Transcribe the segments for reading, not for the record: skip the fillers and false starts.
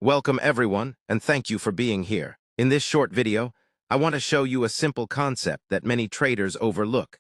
Welcome everyone, and thank you for being here. In this short video, I want to show you a simple concept that many traders overlook: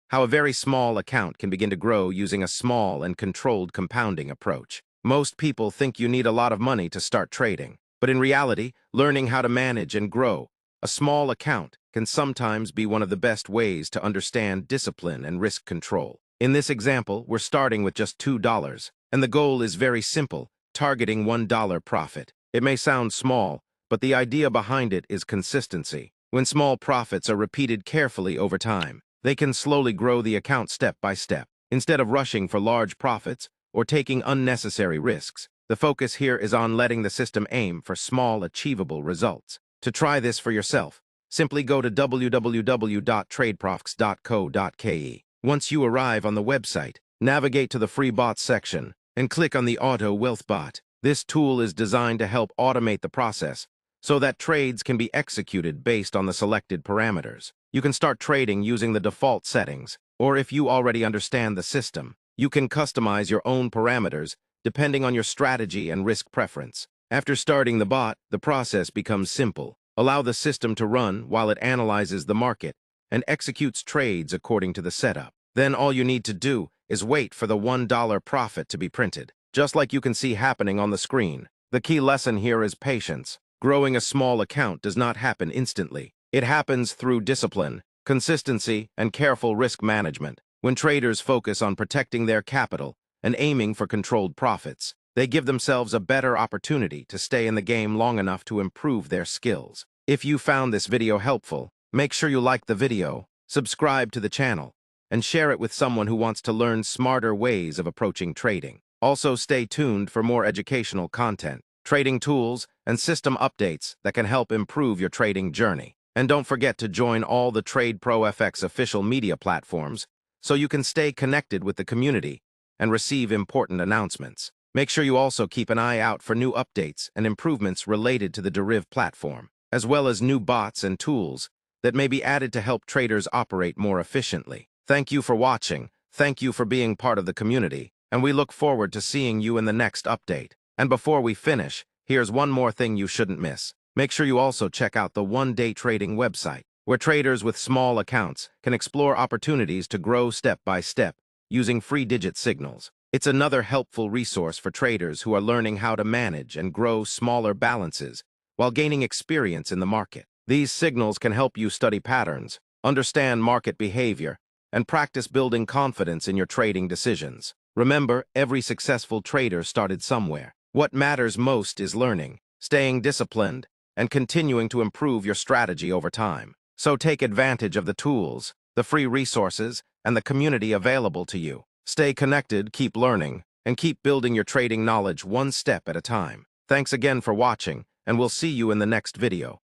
how a very small account can begin to grow using a small and controlled compounding approach. Most people think you need a lot of money to start trading, but in reality, learning how to manage and grow a small account can sometimes be one of the best ways to understand discipline and risk control. In this example, we're starting with just $2, and the goal is very simple: targeting $1 profit. It may sound small, but the idea behind it is consistency. When small profits are repeated carefully over time, they can slowly grow the account step by step. Instead of rushing for large profits or taking unnecessary risks, the focus here is on letting the system aim for small, achievable results. To try this for yourself, simply go to www.tradeprofx.co.ke. Once you arrive on the website, navigate to the free bots section and click on the Auto Wealth Bot. This tool is designed to help automate the process so that trades can be executed based on the selected parameters. You can start trading using the default settings, or if you already understand the system, you can customize your own parameters depending on your strategy and risk preference. After starting the bot, the process becomes simple. Allow the system to run while it analyzes the market and executes trades according to the setup. Then all you need to do is wait for the $1 profit to be printed, just like you can see happening on the screen. The key lesson here is patience. Growing a small account does not happen instantly. It happens through discipline, consistency, and careful risk management. When traders focus on protecting their capital and aiming for controlled profits, they give themselves a better opportunity to stay in the game long enough to improve their skills. If you found this video helpful, make sure you like the video, subscribe to the channel, and share it with someone who wants to learn smarter ways of approaching trading. Also, stay tuned for more educational content, trading tools, and system updates that can help improve your trading journey. And don't forget to join all the TradePro FX official media platforms so you can stay connected with the community and receive important announcements. Make sure you also keep an eye out for new updates and improvements related to the Deriv platform, as well as new bots and tools that may be added to help traders operate more efficiently. Thank you for watching, thank you for being part of the community, and we look forward to seeing you in the next update. And before we finish, here's one more thing you shouldn't miss. Make sure you also check out the One Day Trading website, where traders with small accounts can explore opportunities to grow step by step using free digit signals. It's another helpful resource for traders who are learning how to manage and grow smaller balances while gaining experience in the market. These signals can help you study patterns, understand market behavior, and practice building confidence in your trading decisions. Remember, every successful trader started somewhere. What matters most is learning, staying disciplined, and continuing to improve your strategy over time. So take advantage of the tools, the free resources, and the community available to you. Stay connected, keep learning, and keep building your trading knowledge one step at a time. Thanks again for watching, and we'll see you in the next video.